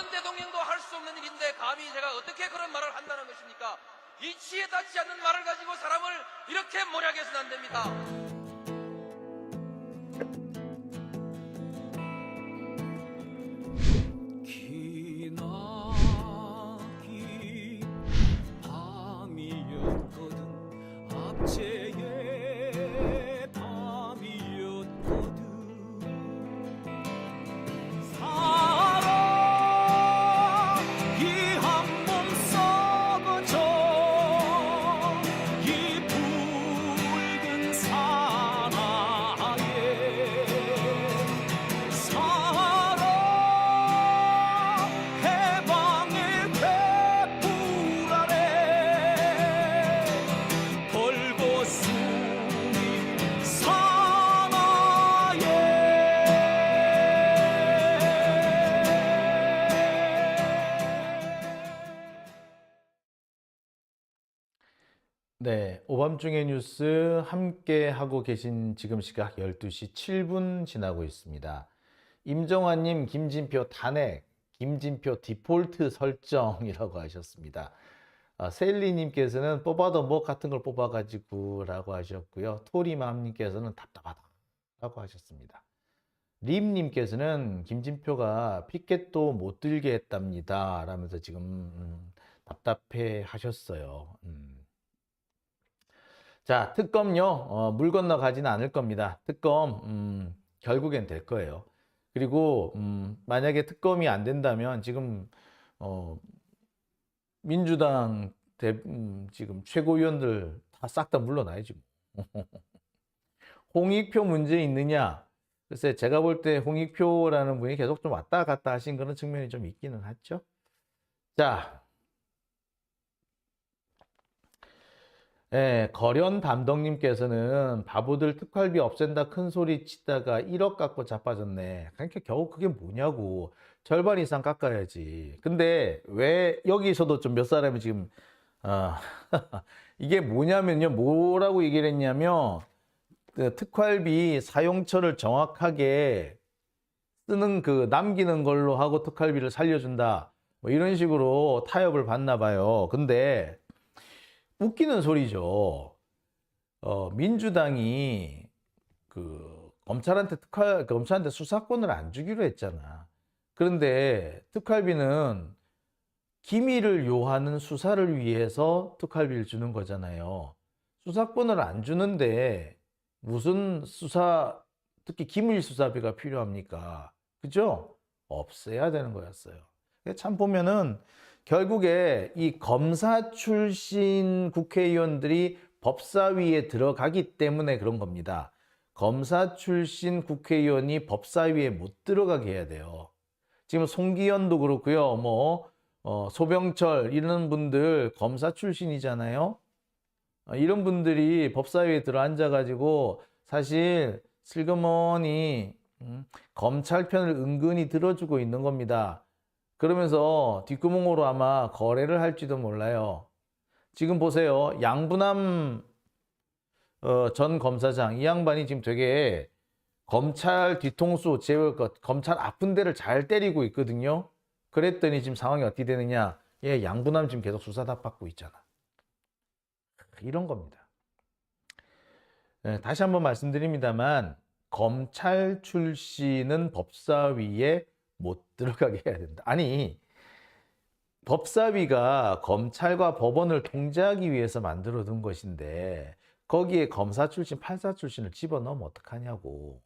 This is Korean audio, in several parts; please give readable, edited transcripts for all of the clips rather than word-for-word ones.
어떤 대통령도 할 수 없는 일인데 감히 제가 어떻게 그런 말을 한다는 것입니까? 이치에 닿지 않는 말을 가지고 사람을 이렇게 몰약해서는 안 됩니다. 기나긴 밤이었거든. 압제의 밤이었거든. 사랑이 한 몸 썩어져 이 붉은 사나에 사랑 해방의 횃불 아래 벌거숭이 사나에. 네, 오밤중의 뉴스 함께 하고 계신 지금 시각 12시 7분 지나고 있습니다. 임정환님, 김진표 탄핵, 김진표 디폴트 설정이라고 하셨습니다. 세일리님께서는 뽑아도 뭐 같은 걸 뽑아가지고 라고 하셨고요. 토리맘님께서는 답답하다라고 하셨습니다. 림님께서는 김진표가 피켓도 못 들게 했답니다 라면서 지금 답답해 하셨어요. 자, 특검요, 물 건너 가지는 않을 겁니다. 특검, 결국엔 될 거예요. 그리고, 만약에 특검이 안 된다면 지금, 민주당 지금 최고위원들 다 싹 다 물러나야지. 홍익표 문제 있느냐? 글쎄, 제가 볼 때 홍익표라는 분이 계속 좀 왔다 갔다 하신 그런 측면이 좀 있기는 하죠. 자. 예, 거련 담덕님께서는 바보들 특활비 없앤다 큰 소리 치다가 1억 갖고 자빠졌네. 그러니까 겨우 그게 뭐냐고. 절반 이상 깎아야지. 근데 왜 여기서도 좀 몇 사람이 지금 이게 뭐냐면요. 뭐라고 얘기를 했냐면 그 특활비 사용처를 정확하게 쓰는 그 남기는 걸로 하고 특활비를 살려준다. 뭐 이런 식으로 타협을 받나 봐요. 근데 웃기는 소리죠. 민주당이 그 검찰한테 수사권을 안 주기로 했잖아. 그런데 특활비는 기밀을 요하는 수사를 위해서 특활비를 주는 거잖아요. 수사권을 안 주는데 무슨 특히 기밀 수사비가 필요합니까? 그죠? 없애야 되는 거였어요. 참 보면은 결국에 이 검사 출신 국회의원들이 법사위에 들어가기 때문에 그런 겁니다. 검사 출신 국회의원이 법사위에 못 들어가게 해야 돼요. 지금 송기현도 그렇고요. 소병철 이런 분들 검사 출신이잖아요. 이런 분들이 법사위에 들어앉아가지고 사실 슬그머니 검찰 편을 은근히 들어주고 있는 겁니다. 그러면서 뒷구멍으로 아마 거래를 할지도 몰라요. 지금 보세요. 양부남 전 검사장, 이 양반이 지금 되게 검찰 뒤통수, 검찰 아픈 데를 잘 때리고 있거든요. 그랬더니 지금 상황이 어떻게 되느냐. 양부남 지금 계속 수사답 받고 있잖아. 이런 겁니다. 다시 한번 말씀드립니다만 검찰 출신은 법사위에 못 들어가게 해야 된다. 아니, 법사위가 검찰과 법원을 통제하기 위해서 만들어둔 것인데 거기에 검사 출신, 판사 출신을 집어넣으면 어떡하냐고.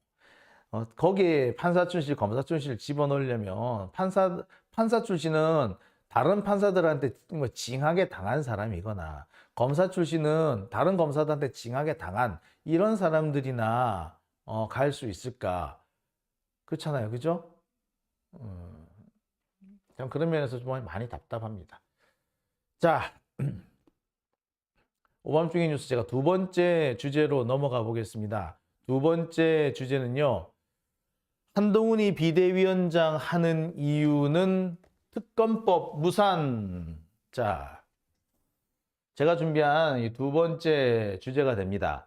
거기에 판사 출신, 검사 출신을 집어넣으려면 판사 출신은 다른 판사들한테 뭐 징하게 당한 사람이거나 검사 출신은 다른 검사들한테 징하게 당한 이런 사람들이나 갈 수 있을까? 그렇잖아요. 그죠? 그런 면에서 좀 많이 답답합니다. 자, 오밤중의 뉴스 제가 두 번째 주제로 넘어가 보겠습니다. 두 번째 주제는요. 한동훈이 비대위원장 하는 이유는 특검법 무산. 자, 제가 준비한 이 두 번째 주제가 됩니다.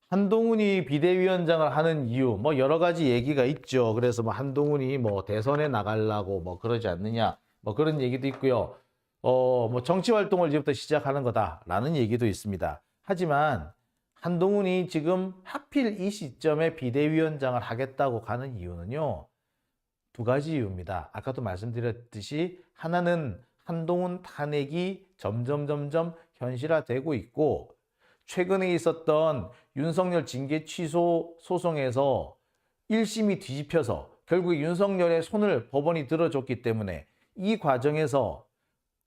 한동훈이 비대위원장을 하는 이유, 뭐 여러 가지 얘기가 있죠. 그래서 뭐 한동훈이 뭐 대선에 나가려고 뭐 그러지 않느냐, 뭐 그런 얘기도 있고요. 뭐 정치 활동을 이제부터 시작하는 거다라는 얘기도 있습니다. 하지만 한동훈이 지금 하필 이 시점에 비대위원장을 하겠다고 가는 이유는요, 두 가지 이유입니다. 아까도 말씀드렸듯이 하나는 한동훈 탄핵이 점점 현실화되고 있고, 최근에 있었던 윤석열 징계 취소 소송에서 1심이 뒤집혀서 결국 윤석열의 손을 법원이 들어줬기 때문에 이 과정에서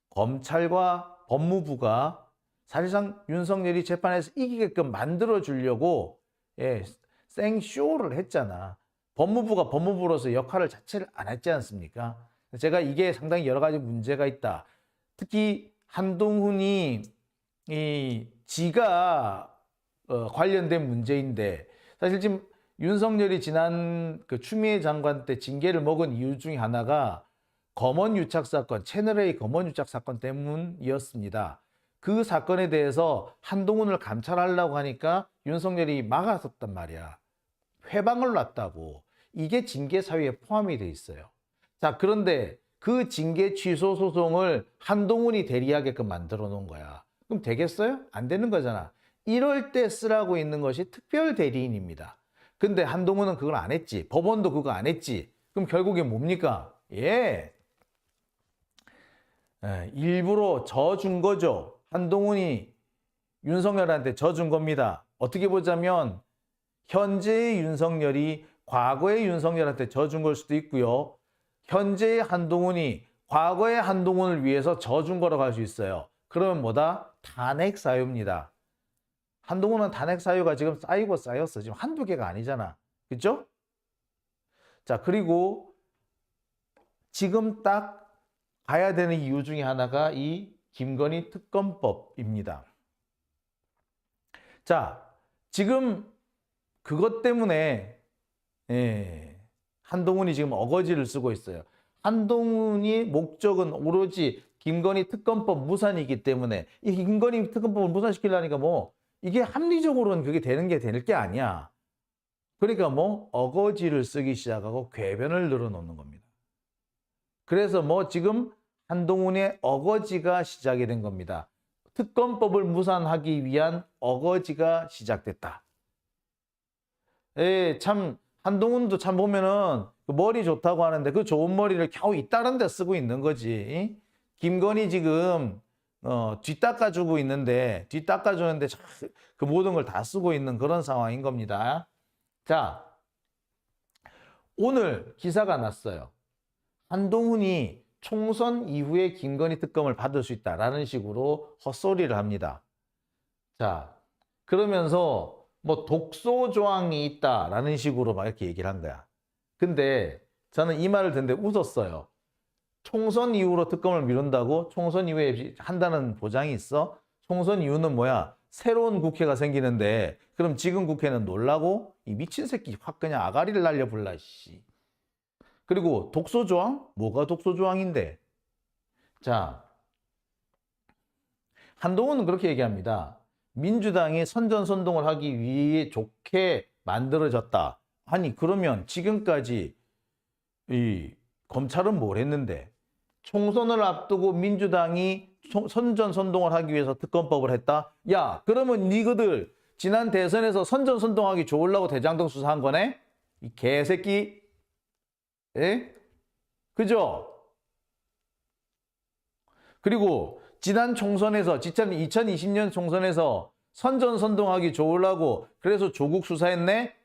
검찰과 법무부가 사실상 윤석열이 재판에서 이기게끔 만들어주려고 생쇼를 했잖아. 법무부가 법무부로서 역할을 자체를 안 했지 않습니까? 제가 이게 상당히 여러 가지 문제가 있다. 특히 한동훈이 지가 관련된 문제인데, 사실 지금 윤석열이 지난 그 추미애 장관 때 징계를 먹은 이유 중에 하나가 검언유착 사건, 채널A 검언유착 사건 때문이었습니다. 그 사건에 대해서 한동훈을 감찰하려고 하니까 윤석열이 막았었단 말이야. 회방을 놨다고. 이게 징계 사유에 포함이 돼 있어요. 자, 그런데 그 징계 취소 소송을 한동훈이 대리하게끔 만들어 놓은 거야. 그럼 되겠어요? 안 되는 거잖아. 이럴 때 쓰라고 있는 것이 특별 대리인입니다. 근데 한동훈은 그걸 안 했지. 법원도 그거 안 했지. 그럼 결국에 뭡니까? 일부러 져준 거죠. 한동훈이 윤석열한테 져준 겁니다. 어떻게 보자면 현재의 윤석열이 과거의 윤석열한테 져준 걸 수도 있고요. 현재의 한동훈이 과거의 한동훈을 위해서 져준 거라고 할 수 있어요. 그러면 뭐다? 탄핵 사유입니다. 한동훈은 탄핵 사유가 지금 쌓이고 쌓였어. 지금 한두 개가 아니잖아. 그죠? 자, 그리고 지금 딱 가야 되는 이유 중에 하나가 이 김건희 특검법입니다. 자, 지금 그것 때문에 한동훈이 지금 어거지를 쓰고 있어요. 한동훈이 목적은 오로지 김건희 특검법 무산이기 때문에 이 김건희 특검법을 무산시키려니까 뭐 이게 합리적으로는 그게 되는 게 될 게 아니야. 그러니까 뭐 어거지를 쓰기 시작하고 궤변을 늘어놓는 겁니다. 그래서 뭐 지금 한동훈의 어거지가 시작이 된 겁니다. 특검법을 무산하기 위한 어거지가 시작됐다. 참 한동훈도 참 보면은 그 머리 좋다고 하는데 그 좋은 머리를 겨우 이따른 데 쓰고 있는 거지. 김건희 지금 뒤 닦아주고 있는데 뒤 닦아주는데 그 모든 걸 다 쓰고 있는 그런 상황인 겁니다. 자, 오늘 기사가 났어요. 한동훈이 총선 이후에 김건희 특검을 받을 수 있다라는 식으로 헛소리를 합니다. 자, 그러면서 뭐 독소 조항이 있다라는 식으로 막 이렇게 얘기를 한 거야. 근데 저는 이 말을 듣는데 웃었어요. 총선 이후로 특검을 미룬다고? 총선 이후에 한다는 보장이 있어? 총선 이후는 뭐야? 새로운 국회가 생기는데 그럼 지금 국회는 놀라고? 이 미친 새끼 확 그냥 아가리를 날려불라 씨. 그리고 독소조항? 뭐가 독소조항인데? 자, 한동훈은 그렇게 얘기합니다. 민주당이 선전선동을 하기 위해 좋게 만들어졌다. 아니 그러면 지금까지 이 검찰은 뭘 했는데? 총선을 앞두고 민주당이 선전선동을 하기 위해서 특검법을 했다? 야, 그러면 니그들 지난 대선에서 선전선동하기 좋으려고 대장동 수사한 거네? 이 개새끼. 그죠? 그리고 지난 총선에서 2020년 총선에서 선전선동하기 좋으려고 그래서 조국 수사했네?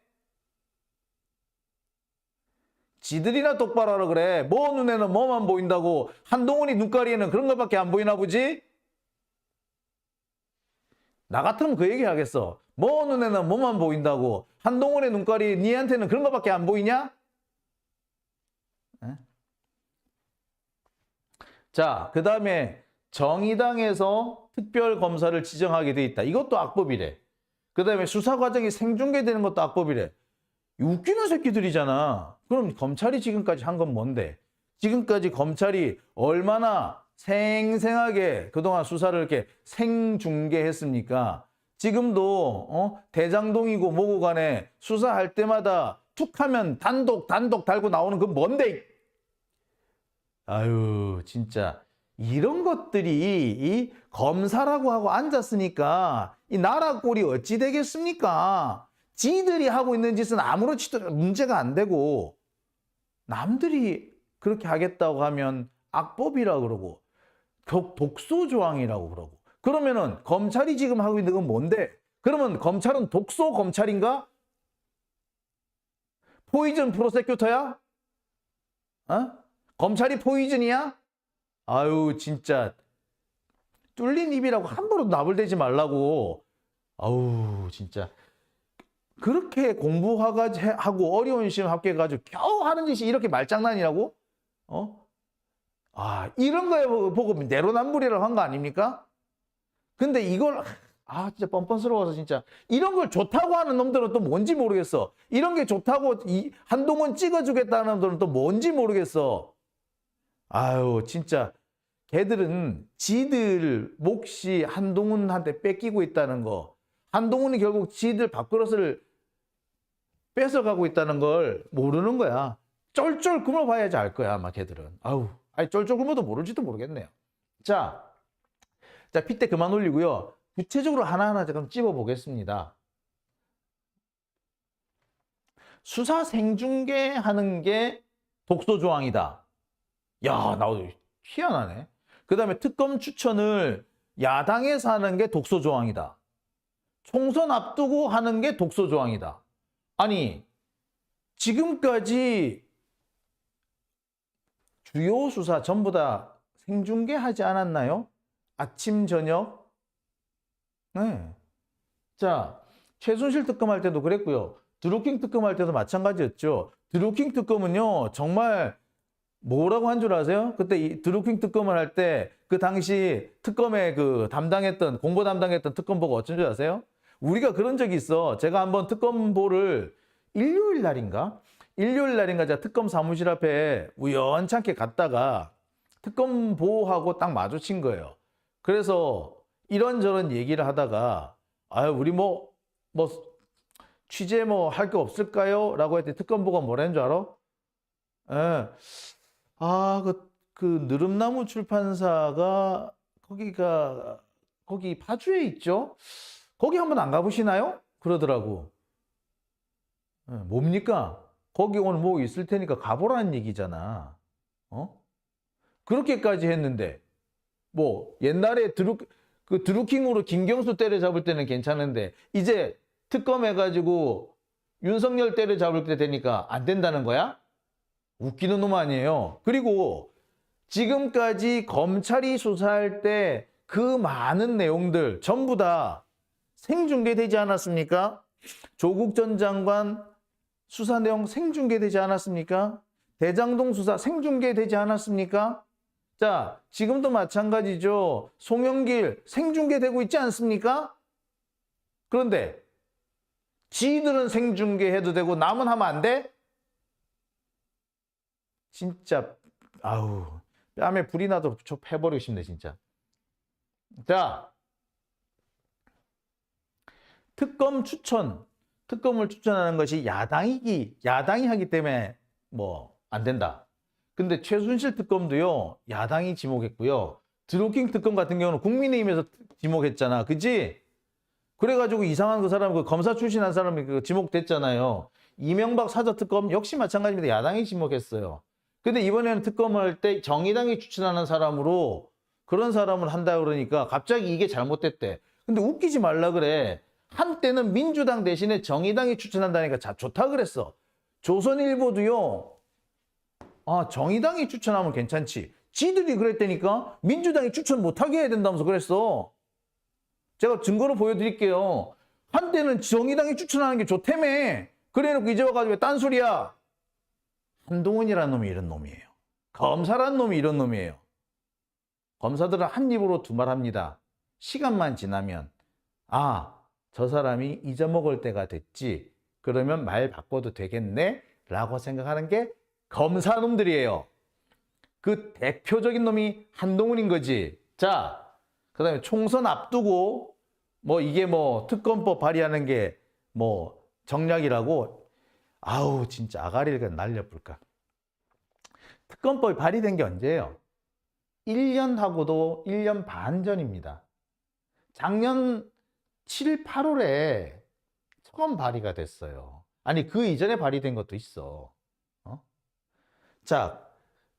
지들이나 똑바로 하라 그래. 뭐 눈에는 뭐만 보인다고. 한동훈이 눈가리에는 그런 것밖에 안 보이나 보지? 나 같으면 그 얘기 하겠어. 뭐 눈에는 뭐만 보인다고. 한동훈의 눈가리 니한테는 그런 것밖에 안 보이냐? 자, 그 다음에 정의당에서 특별검사를 지정하게 돼 있다. 이것도 악법이래. 그 다음에 수사 과정이 생중계되는 것도 악법이래. 웃기는 새끼들이잖아. 그럼 검찰이 지금까지 한 건 뭔데? 지금까지 검찰이 얼마나 생생하게 그동안 수사를 이렇게 생중계했습니까? 지금도 대장동이고 뭐고 간에 수사할 때마다 툭하면 단독 달고 나오는 그 뭔데? 아유 진짜 이런 것들이 이 검사라고 하고 앉았으니까 이 나라 꼴이 어찌 되겠습니까? 지들이 하고 있는 짓은 아무렇지도 문제가 안 되고 남들이 그렇게 하겠다고 하면 악법이라 그러고 독소조항이라고 그러고 그러면은 검찰이 지금 하고 있는 건 뭔데? 그러면 검찰은 독소 검찰인가? 포이즌 프로세큐터야? 검찰이 포이즌이야? 아유 진짜 뚫린 입이라고 함부로 나불대지 말라고. 아우 진짜 그렇게 공부하고 어려운 시험 합격해가지고 겨우 하는 짓이 이렇게 말장난이라고? 이런 거에 보고 내로남불이라고 한 거 아닙니까? 근데 이걸 진짜 뻔뻔스러워서 진짜 이런 걸 좋다고 하는 놈들은 또 뭔지 모르겠어. 이런 게 좋다고 한동훈 찍어주겠다는 놈들은 또 뭔지 모르겠어. 아유 진짜 걔들은 지들 몫이 한동훈한테 뺏기고 있다는 거, 한동훈이 결국 지들 밥그릇을 뺏어가고 있다는 걸 모르는 거야. 쫄쫄 굶어봐야지 알 거야 아마 걔들은. 아니 쫄쫄 굶어도 모를지도 모르겠네요. 자 핏대 그만 올리고요. 구체적으로 하나하나 좀 찝어보겠습니다. 수사 생중계하는 게 독소조항이다. 야, 나도 희한하네. 그 다음에 특검 추천을 야당에서 하는 게 독소조항이다. 총선 앞두고 하는 게 독소조항이다. 아니, 지금까지 주요 수사 전부 다 생중계하지 않았나요? 아침, 저녁? 네. 자, 최순실 특검할 때도 그랬고요. 드루킹 특검할 때도 마찬가지였죠. 드루킹 특검은요, 정말 뭐라고 한 줄 아세요? 그때 이 드루킹 특검을 할 때 그 당시 특검에 공보 담당했던 특검보가 어쩐 줄 아세요? 우리가 그런 적이 있어. 제가 한번 특검보를 일요일 날인가 제가 특검 사무실 앞에 우연찮게 갔다가 특검보하고 딱 마주친 거예요. 그래서 이런저런 얘기를 하다가 우리 취재 할 게 없을까요? 라고 했더니 특검보가 뭐라는 줄 알아? 그 느릅나무 출판사가 거기 파주에 있죠? 거기 한번 안 가보시나요? 그러더라고. 뭡니까? 거기 오늘 뭐 있을 테니까 가보라는 얘기잖아. 그렇게까지 했는데 옛날에 드루킹으로 김경수 때려잡을 때는 괜찮은데 이제 특검해가지고 윤석열 때려잡을 때 되니까 안 된다는 거야? 웃기는 놈 아니에요. 그리고 지금까지 검찰이 수사할 때 그 많은 내용들 전부 다 생중계되지 않았습니까? 조국 전 장관 수사 내용 생중계되지 않았습니까? 대장동 수사 생중계되지 않았습니까? 자, 지금도 마찬가지죠. 송영길 생중계되고 있지 않습니까? 그런데 지들은 생중계해도 되고 남은 하면 안 돼? 진짜 뺨에 불이 나도 해버리고 싶네 진짜. 자, 특검을 추천하는 것이 야당이 하기 때문에 안 된다. 근데 최순실 특검도요 야당이 지목했고요. 드루킹 특검 같은 경우는 국민의힘에서 지목했잖아, 그지? 그래가지고 이상한 그 사람, 그 검사 출신 한 사람이 지목됐잖아요. 이명박 사저 특검 역시 마찬가지입니다. 야당이 지목했어요. 근데 이번에는 특검을 할 때 정의당이 추천하는 사람으로 그런 사람을 한다 그러니까 갑자기 이게 잘못됐대. 근데 웃기지 말라 그래. 한때는 민주당 대신에 정의당이 추천한다니까 좋다 그랬어. 조선일보도요. 정의당이 추천하면 괜찮지. 지들이 그랬다니까 민주당이 추천 못하게 해야 된다면서 그랬어. 제가 증거로 보여드릴게요. 한때는 정의당이 추천하는 게 좋다며. 그래놓고 이제 와가지고 왜 딴소리야. 한동훈이라는 놈이 이런 놈이에요. 검사라는 놈이 이런 놈이에요. 검사들은 한 입으로 두 말 합니다. 시간만 지나면 저 사람이 잊어먹을 때가 됐지. 그러면 말 바꿔도 되겠네? 라고 생각하는 게 검사놈들이에요. 그 대표적인 놈이 한동훈인 거지. 자, 그 다음에 총선 앞두고 뭐 이게 뭐 특검법 발의하는 게 뭐 정략이라고 아우 진짜 아가리를 그냥 날려볼까. 특검법이 발의된 게 언제예요? 1년하고도 1년 반 전입니다. 작년 7, 8월에 처음 발의가 됐어요. 아니 그 이전에 발의된 것도 있어. 자,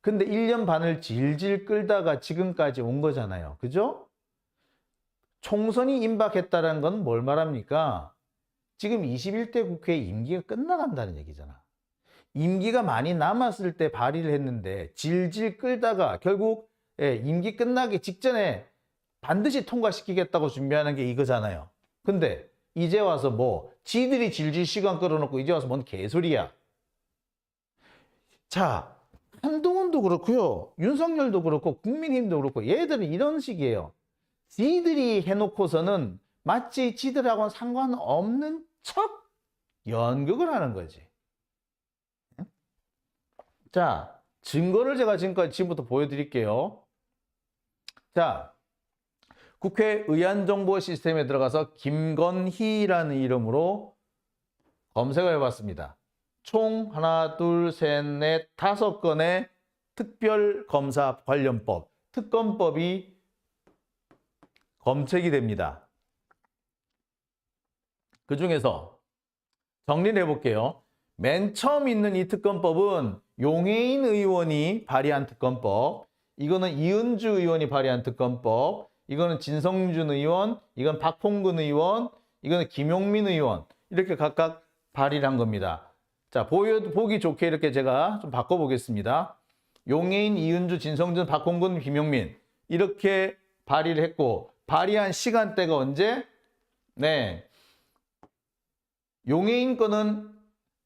근데 1년 반을 질질 끌다가 지금까지 온 거잖아요. 그죠? 총선이 임박했다는 건 뭘 말합니까? 지금 21대 국회 임기가 끝나간다는 얘기잖아. 임기가 많이 남았을 때 발의를 했는데 질질 끌다가 결국 임기 끝나기 직전에 반드시 통과시키겠다고 준비하는 게 이거잖아요. 근데 이제 와서 뭐 지들이 질질 시간 끌어놓고 이제 와서 뭔 개소리야. 자, 한동훈도 그렇고요. 윤석열도 그렇고 국민의힘도 그렇고 얘들은 이런 식이에요. 지들이 해놓고서는 마치 지들하고는 상관없는 척 연극을 하는 거지. 자, 증거를 제가 지금부터 보여드릴게요. 자, 국회 의안정보 시스템에 들어가서 김건희라는 이름으로 검색을 해봤습니다. 총 하나, 둘, 셋, 넷, 5건의 특별검사 관련법, 특검법이 검색이 됩니다. 그 중에서 정리를 해볼게요. 맨 처음 있는 이 특검법은 용해인 의원이 발의한 특검법, 이거는 이은주 의원이 발의한 특검법, 이거는 진성준 의원, 이건 박홍근 의원, 이거는 김용민 의원, 이렇게 각각 발의를 한 겁니다. 자, 보기 좋게 이렇게 제가 좀 바꿔보겠습니다. 용해인, 이은주, 진성준, 박홍근, 김용민 이렇게 발의를 했고, 발의한 시간대가 언제? 네, 용해인 거는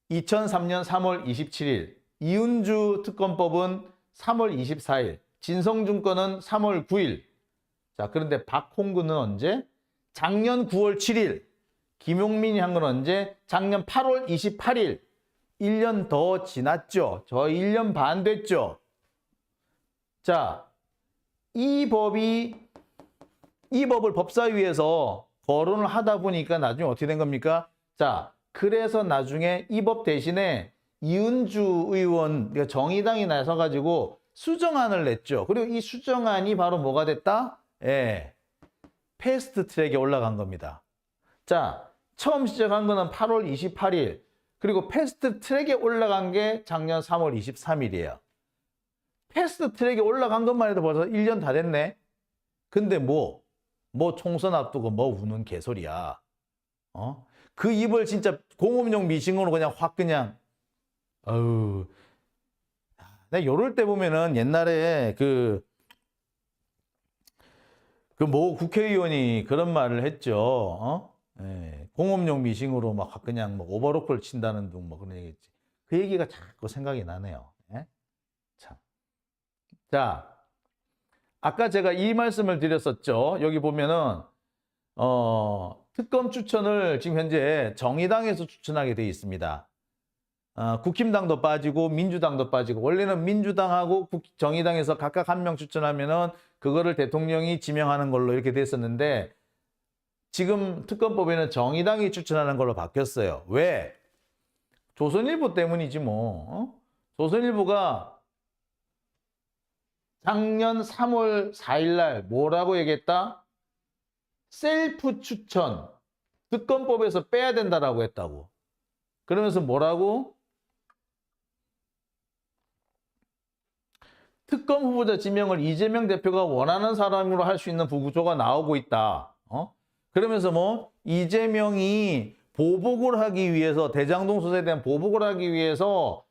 2003년 3월 27일, 이은주 특검법은 3월 24일, 진성준 거는 3월 9일. 자, 그런데 박홍근은 언제? 작년 9월 7일. 김용민이 한 건 언제? 작년 8월 28일. 1년 더 지났죠. 저 1년 반 됐죠. 자, 이 법을 법사위에서 거론을 하다 보니까 나중에 어떻게 된 겁니까? 자, 그래서 나중에 이 법 대신에 이은주 의원, 그러니까 정의당이 나서가지고 수정안을 냈죠. 그리고 이 수정안이 바로 뭐가 됐다? 예, 패스트 트랙에 올라간 겁니다. 자, 처음 시작한 거는 8월 28일. 그리고 패스트 트랙에 올라간 게 작년 3월 23일이에요. 패스트 트랙에 올라간 것만 해도 벌써 1년 다 됐네. 근데 뭐 총선 앞두고 뭐 우는 개소리야. 그 입을 진짜 공업용 미싱으로 그냥 확 그냥 어우. 내가 요럴 때 보면은 옛날에 그 모 국회의원이 그런 말을 했죠. 예, 공업용 미싱으로 막 그냥 뭐 오버로크를 친다는 둥 뭐 그런 얘기했지. 그 얘기가 자꾸 생각이 나네요. 예? 참. 자, 아까 제가 이 말씀을 드렸었죠. 여기 보면은 특검 추천을 지금 현재 정의당에서 추천하게 되어 있습니다. 국힘당도 빠지고 민주당도 빠지고, 원래는 민주당하고 정의당에서 각각 한 명 추천하면은 그거를 대통령이 지명하는 걸로 이렇게 됐었는데, 지금 특검법에는 정의당이 추천하는 걸로 바뀌었어요. 왜? 조선일보 때문이지 뭐. 조선일보가 작년 3월 4일 날 뭐라고 얘기했다? 셀프 추천, 특검법에서 빼야 된다라고 했다고. 그러면서 뭐라고? 특검 후보자 지명을 이재명 대표가 원하는 사람으로 할 수 있는 구조가 나오고 있다. 그러면서 뭐 이재명이 보복을 하기 위해서, 대장동 수사에 대한 보복을 하기 위해서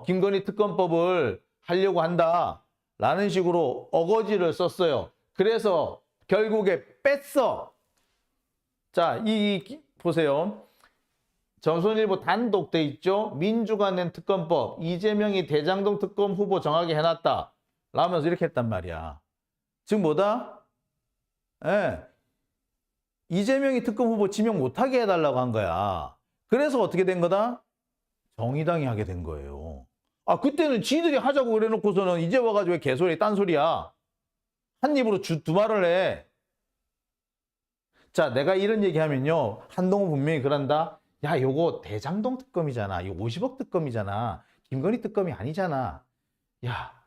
김건희 특검법을 하려고 한다라는 식으로 어거지를 썼어요. 그래서 결국에 뺐어. 자, 보세요. 조선일보 단독 돼 있죠. 민주가 낸 특검법, 이재명이 대장동 특검 후보 정하게 해놨다 라면서 이렇게 했단 말이야. 즉 뭐다? 예, 이재명이 특검 후보 지명 못하게 해달라고 한 거야. 그래서 어떻게 된 거다? 정의당이 하게 된 거예요. 아, 그때는 지들이 하자고 그래놓고서는 이제 와가지고 왜 개소리 딴소리야. 한 입으로 두 말을 해. 자, 내가 이런 얘기하면요. 한동훈 분명히 그런다. 야, 요거 대장동 특검이잖아. 이거 50억 특검이잖아. 김건희 특검이 아니잖아. 야,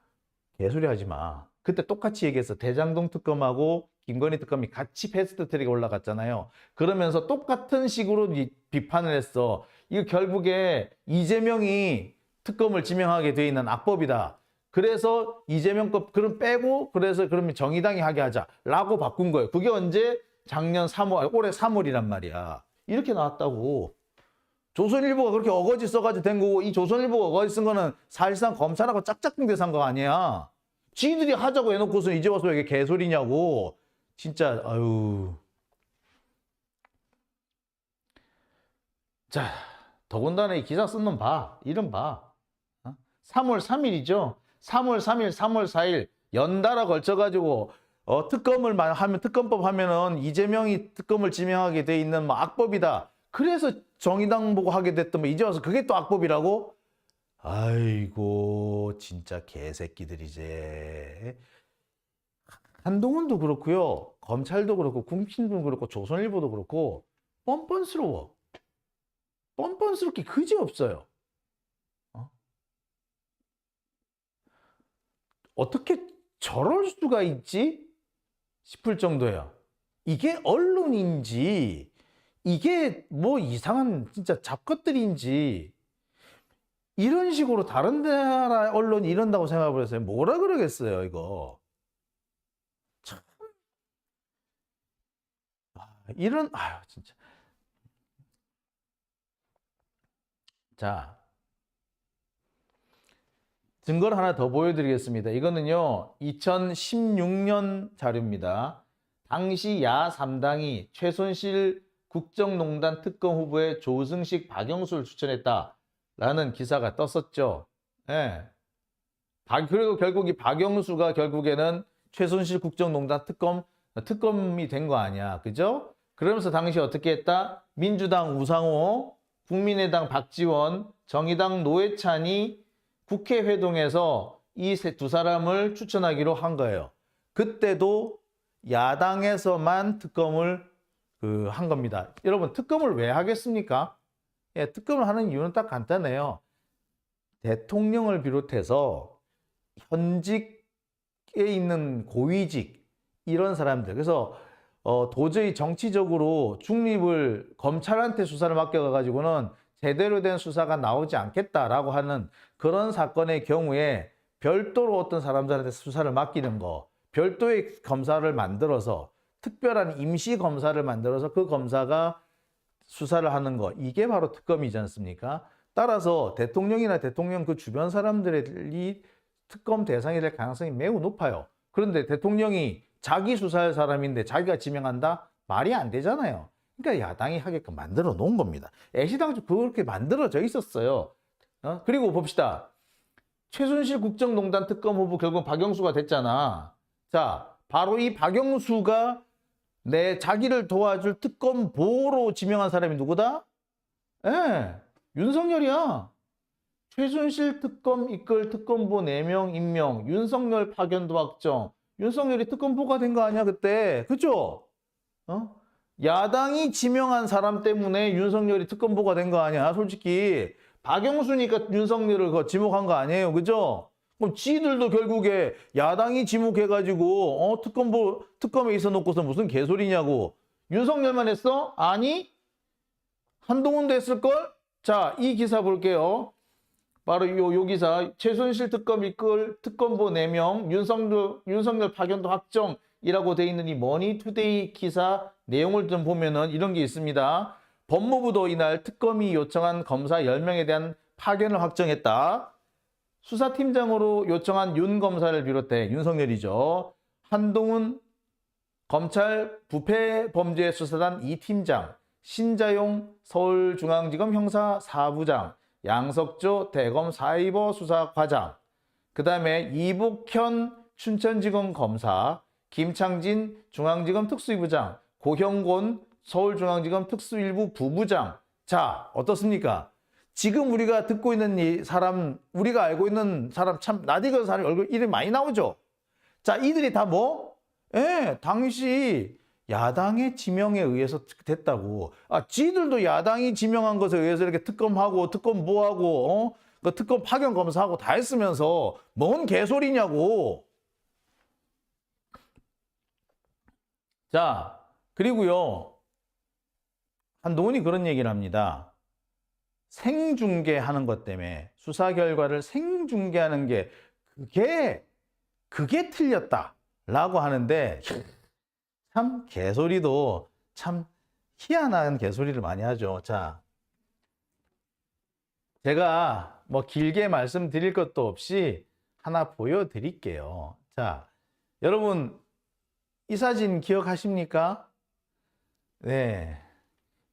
개소리 하지 마. 그때 똑같이 얘기했어. 대장동 특검하고 김건희 특검이 같이 패스트트랙에 올라갔잖아요. 그러면서 똑같은 식으로 비판을 했어. 이거 결국에 이재명이 특검을 지명하게 돼 있는 악법이다. 그래서 이재명 거 그럼 빼고 그래서 그러면 정의당이 하게 하자라고 바꾼 거예요. 그게 언제? 작년 3월, 올해 3월이란 말이야. 이렇게 나왔다고. 조선일보가 그렇게 어거지 써가지고 된 거고, 이 조선일보가 어거지 쓴 거는 사실상 검찰하고 짝짝꿍 대산 거 아니야. 지들이 하자고 해놓고서 이제 와서 이게 개소리냐고. 진짜 아유. 자, 더군다나 이 기사 쓴 놈 봐. 이름 봐. 3월 3일이죠. 3월 3일, 3월 4일 연달아 걸쳐가지고 특검을 하면 특검법 하면은 이재명이 특검을 지명하게 돼 있는 뭐 악법이다. 그래서 정의당 보고 하게 됐던 뭐 이제 와서 그게 또 악법이라고? 아이고 진짜 개새끼들이제. 한동훈도 그렇고요. 검찰도 그렇고 국민도 그렇고 조선일보도 그렇고 뻔뻔스러워. 뻔뻔스럽게 그지없어요. 어떻게 저럴 수가 있지? 싶을 정도예요. 이게 언론인지 이게 뭐 이상한 진짜 잡것들인지 이런 식으로 다른 나라 언론이 이런다고 생각을 했어요. 뭐라 그러겠어요 이거. 참. 이런 아유 진짜. 자, 증거를 하나 더 보여드리겠습니다. 이거는요 2016년 자료입니다. 당시 야 3당이 최순실 국정농단 특검 후보에 조승식, 박영수를 추천했다라는 기사가 떴었죠. 예. 그리고 결국 이 박영수가 결국에는 최순실 국정농단 특검이 된 거 아니야, 그죠? 그러면서 당시 어떻게 했다? 민주당 우상호, 국민의당 박지원, 정의당 노회찬이 국회 회동에서 이 두 사람을 추천하기로 한 거예요. 그때도 야당에서만 특검을 한 겁니다. 여러분 특검을 왜 하겠습니까? 예, 특검을 하는 이유는 딱 간단해요. 대통령을 비롯해서 현직에 있는 고위직 이런 사람들. 그래서 도저히 정치적으로 중립을 검찰한테 수사를 맡겨가지고는 제대로 된 수사가 나오지 않겠다라고 하는 그런 사건의 경우에 별도로 어떤 사람들한테 수사를 맡기는 거, 별도의 검사를 만들어서 특별한 임시 검사를 만들어서 그 검사가 수사를 하는 거, 이게 바로 특검이지 않습니까? 따라서 대통령이나 대통령 그 주변 사람들이 특검 대상이 될 가능성이 매우 높아요. 그런데 대통령이 자기 수사할 사람인데 자기가 지명한다? 말이 안 되잖아요. 그러니까 야당이 하게끔 만들어 놓은 겁니다. 애시당초 그렇게 만들어져 있었어요. 그리고 봅시다. 최순실 국정농단 특검 후보 결국 박영수가 됐잖아. 자, 바로 이 박영수가 자기를 도와줄 특검보로 지명한 사람이 누구다? 예, 윤석열이야. 최순실 특검 이끌 특검보 4명 임명, 윤석열 파견도 확정. 윤석열이 특검보가 된 거 아니야 그때? 그죠? 야당이 지명한 사람 때문에 윤석열이 특검보가 된 거 아니야? 솔직히 박영수니까 윤석열을 지목한 거 아니에요, 그죠? 그럼 지들도 결국에 야당이 지목해가지고 특검에 있어 놓고서 무슨 개소리냐고. 윤석열만 했어? 아니 한동훈도 했을걸? 자, 이 기사 볼게요. 바로 요 기사. 최순실 특검 이끌 특검보 4명 윤석열 파견도 확정이라고 돼 있는 이 머니투데이 기사 내용을 좀 보면은 이런 게 있습니다. 법무부도 이날 특검이 요청한 검사 10명에 대한 파견을 확정했다. 수사팀장으로 요청한 윤 검사를 비롯해 윤석열이죠. 한동훈 검찰 부패범죄수사단 2팀장, 신자용 서울중앙지검 형사 4부장, 양석조 대검 사이버 수사과장, 그 다음에 이복현 춘천지검 검사, 김창진 중앙지검 특수부장, 고형곤 서울중앙지검 특수일부 부부장. 자, 어떻습니까? 지금 우리가 듣고 있는 이 사람, 우리가 알고 있는 사람 참 낯익은 사람 얼굴 이름 많이 나오죠? 자, 이들이 다 뭐? 예, 당시 야당의 지명에 의해서 됐다고. 아, 지들도 야당이 지명한 것에 의해서 이렇게 특검하고 특검보하고 그 특검 파견 검사하고 다 했으면서 뭔 개소리냐고. 자, 그리고요. 한동훈이 그런 얘기를 합니다. 생중계하는 것 때문에 수사 결과를 생중계하는 게 그게 틀렸다라고 하는데 참 개소리도 참 희한한 개소리를 많이 하죠. 자, 제가 뭐 길게 말씀드릴 것도 없이 하나 보여드릴게요. 자, 여러분 이 사진 기억하십니까? 네,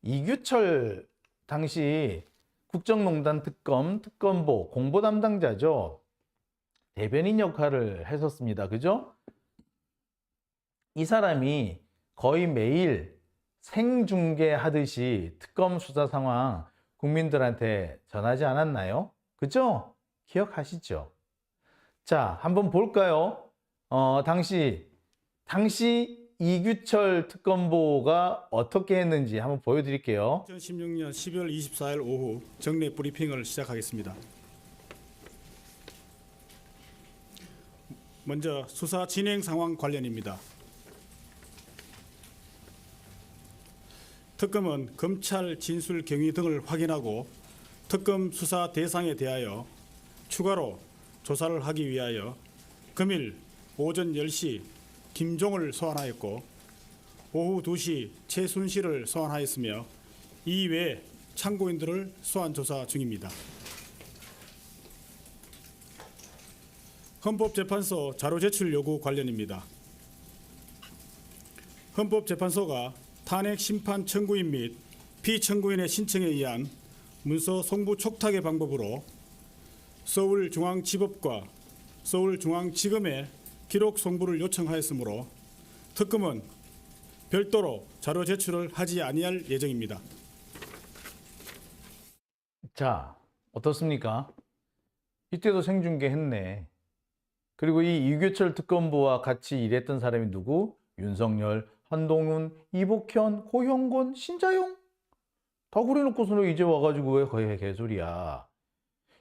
이규철 당시 국정농단 특검보 공보 담당자죠. 대변인 역할을 했었습니다. 그죠? 이 사람이 거의 매일 생중계하듯이 특검 수사 상황 국민들한테 전하지 않았나요? 그죠? 기억하시죠? 자, 한번 볼까요? 당시 이규철 특검보가 어떻게 했는지 한번 보여드릴게요. 2016년 12월 24일 오후 정례 브리핑을 시작하겠습니다. 먼저 수사 진행 상황 관련입니다. 특검은 검찰 진술 경위 등을 확인하고 특검 수사 대상에 대하여 추가로 조사를 하기 위하여 금일 오전 10시 김종을 소환하였고 오후 2시 최순실을 소환하였으며 이외 참고인들을 소환 조사 중입니다. 헌법재판소 자료 제출 요구 관련입니다. 헌법재판소가 탄핵 심판 청구인 및 피청구인의 신청에 의한 문서 송부 촉탁의 방법으로 서울중앙지법과 서울중앙지검에 기록 송부를 요청하였으므로 특검은 별도로 자료 제출을 하지 아니할 예정입니다. 자, 어떻습니까? 이때도 생중계했네. 그리고 이 이규철 특검보와 같이 일했던 사람이 누구? 윤석열, 한동훈, 이복현, 고형곤, 신자용? 다 그래놓고서 이제 와가지고 왜 거의 개소리야.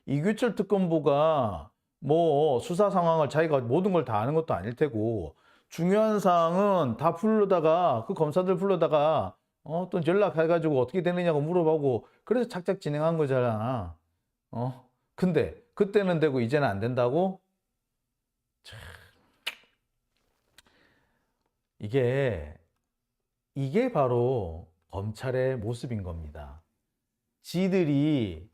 이규철 특검보가 뭐 수사 상황을 자기가 모든 걸 다 아는 것도 아닐 테고 중요한 사항은 다 부르다가 그 검사들 불러다가 또 연락해가지고 어떻게 되느냐고 물어보고 그래서 착착 진행한 거잖아. 근데 그때는 되고 이제는 안 된다고? 참. 이게 바로 검찰의 모습인 겁니다. 지들이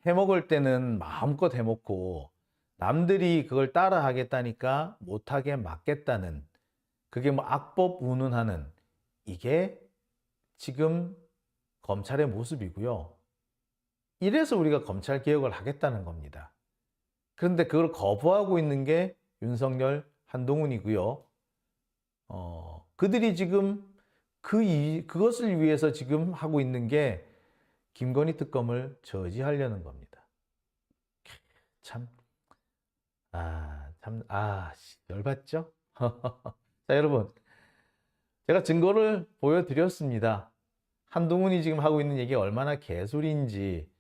해먹을 때는 마음껏 해먹고 남들이 그걸 따라 하겠다니까 못하게 막겠다는 그게 뭐 악법 운운하는 이게 지금 검찰의 모습이고요. 이래서 우리가 검찰 개혁을 하겠다는 겁니다. 그런데 그걸 거부하고 있는 게 윤석열, 한동훈이고요. 그들이 지금 그것을 위해서 지금 하고 있는 게 김건희 특검을 저지하려는 겁니다. 참, 열받죠? 자, 여러분. 제가 증거를 보여드렸습니다. 한동훈이 지금 하고 있는 얘기가 얼마나 개소리인지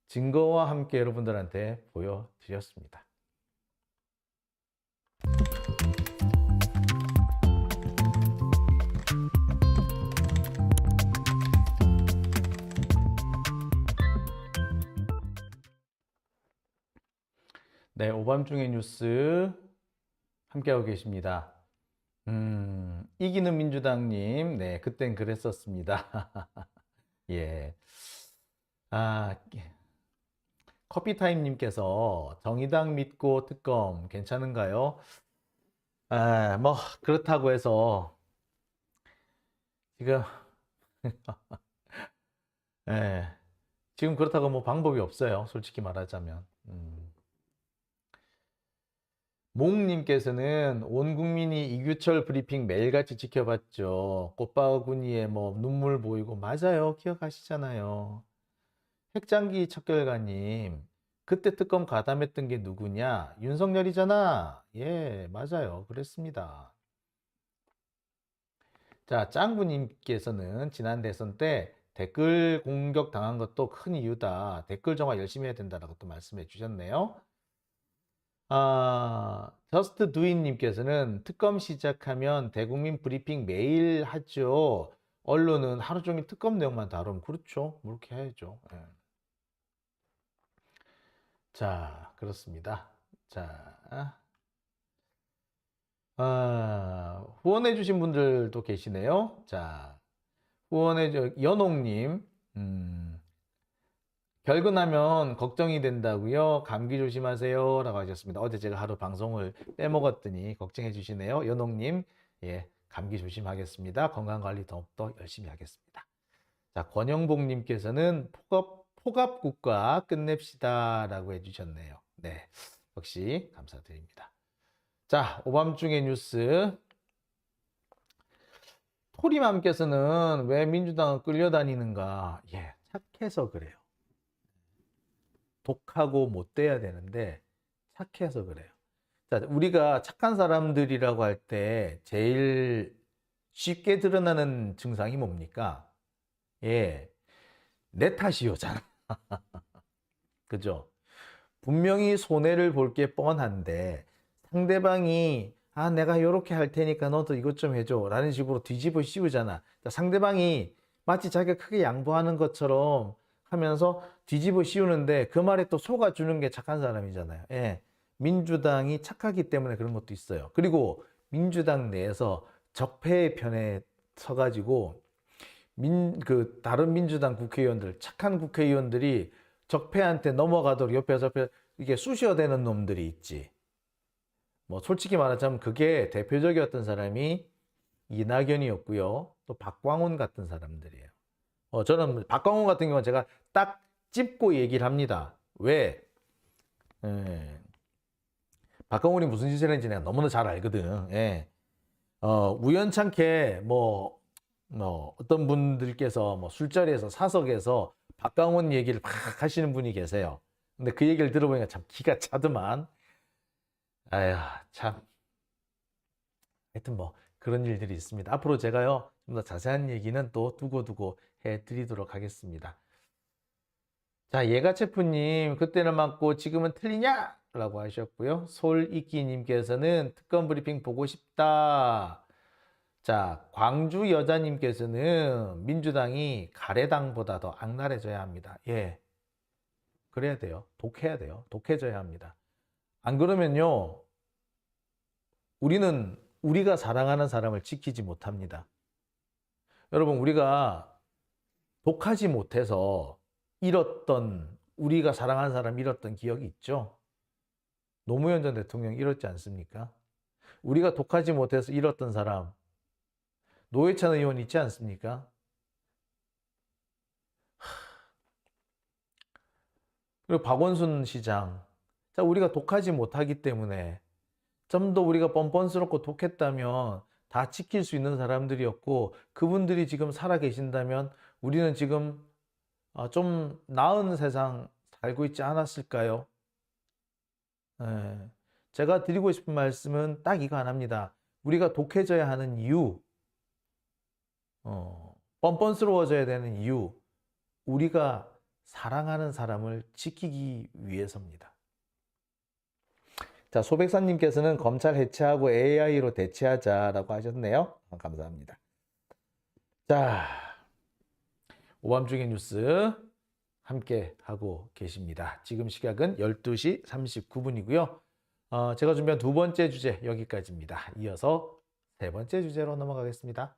증거와 함께 여러분들한테 보여드렸습니다. 네, 오밤중의 뉴스 함께하고 계십니다. 이기는 민주당님, 네, 그땐 그랬었습니다. 예. 커피타임님께서 정의당 믿고 특검 괜찮은가요? 뭐, 그렇다고 해서, 지금, 예, 지금 그렇다고 뭐 방법이 없어요. 솔직히 말하자면. 몽님께서는 온 국민이 이규철 브리핑 매일같이 지켜봤죠. 꽃바구니에 뭐 눈물 보이고 맞아요. 기억하시잖아요. 핵장기 척결가님 그때 특검 가담했던 게 누구냐? 윤석열이잖아. 예, 맞아요. 그랬습니다. 자, 짱구님께서는 지난 대선 때 댓글 공격 당한 것도 큰 이유다. 댓글 정화 열심히 해야 된다라고 또 말씀해 주셨네요. 저스트 두인님께서는 특검 시작하면 대국민 브리핑 매일 하죠. 언론은 하루 종일 특검 내용만 다루면 그렇죠. 그렇게 해야죠. 예. 자, 그렇습니다. 자, 후원해주신 분들도 계시네요. 자, 연옥님, 결근하면 걱정이 된다고요. 감기 조심하세요. 라고 하셨습니다. 어제 제가 하루 방송을 빼먹었더니 걱정해 주시네요. 연옥님, 예, 감기 조심하겠습니다. 건강관리 더욱더 열심히 하겠습니다. 자, 권영복님께서는 포갑국가 끝냅시다. 라고 해주셨네요. 네, 역시 감사드립니다. 자, 오밤중의 뉴스. 토리맘께서는 왜 민주당은 끌려다니는가? 예, 착해서 그래요. 독하고 못 돼야 되는데 착해서 그래요. 자, 우리가 착한 사람들이라고 할 때 제일 쉽게 드러나는 증상이 뭡니까? 예, 내 탓이요잖아. 그죠? 분명히 손해를 볼 게 뻔한데 상대방이 내가 이렇게 할 테니까 너도 이것 좀 해줘 라는 식으로 뒤집어 씌우잖아. 상대방이 마치 자기가 크게 양보하는 것처럼 하면서 뒤집어 씌우는데 그 말에 또 속아주는 게 착한 사람이잖아요. 예. 민주당이 착하기 때문에 그런 것도 있어요. 그리고 민주당 내에서 적폐의 편에 서가지고 다른 민주당 국회의원들, 착한 국회의원들이 적폐한테 넘어가도록 옆에서 이게 쑤셔대는 놈들이 있지. 뭐 솔직히 말하자면 그게 대표적이었던 사람이 이낙연이었고요. 또 박광훈 같은 사람들이에요. 저는 박광훈 같은 경우는 제가 딱 찝고 얘기를 합니다. 왜? 박광훈이 무슨 짓을 했는지 내가 너무나 잘 알거든. 예. 우연찮게 어떤 분들께서 술자리에서 사석에서 박광훈 얘기를 막 하시는 분이 계세요. 근데 그 얘기를 들어보니까 참 기가 차더만. 아휴, 참. 하여튼 그런 일들이 있습니다. 앞으로 제가요, 좀 더 자세한 얘기는 또 두고두고 해드리도록 하겠습니다. 자, 예가체프님, 그때는 맞고 지금은 틀리냐? 라고 하셨고요. 솔이끼님께서는 특검 브리핑 보고 싶다. 자, 광주 여자님께서는 민주당이 가래당보다 더 악랄해져야 합니다. 예. 그래야 돼요. 독해야 돼요. 독해져야 합니다. 안 그러면요, 우리가 사랑하는 사람을 지키지 못합니다. 여러분, 우리가 독하지 못해서 우리가 사랑하는 사람 잃었던 기억이 있죠? 노무현 전 대통령 잃었지 않습니까? 우리가 독하지 못해서 잃었던 사람, 노회찬 의원 있지 않습니까? 그리고 박원순 시장. 자, 우리가 독하지 못하기 때문에 좀 더 우리가 뻔뻔스럽고 독했다면 다 지킬 수 있는 사람들이었고, 그분들이 지금 살아 계신다면 우리는 지금 좀 나은 세상 살고 있지 않았을까요? 제가 드리고 싶은 말씀은 딱 이거 하나입니다. 우리가 독해져야 하는 이유, 뻔뻔스러워져야 되는 이유, 우리가 사랑하는 사람을 지키기 위해서입니다. 자, 소백사님께서는 검찰 해체하고 AI로 대체하자라고 하셨네요. 감사합니다. 자, 오밤중의 뉴스 함께 하고 계십니다. 지금 시각은 12시 39분이고요. 제가 준비한 두 번째 주제 여기까지입니다. 이어서 세 번째 주제로 넘어가겠습니다.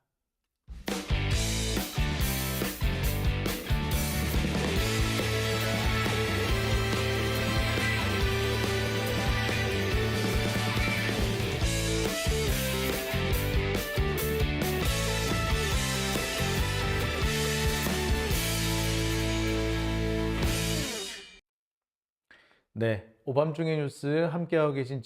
네, 오밤중의 뉴스 함께하고 계신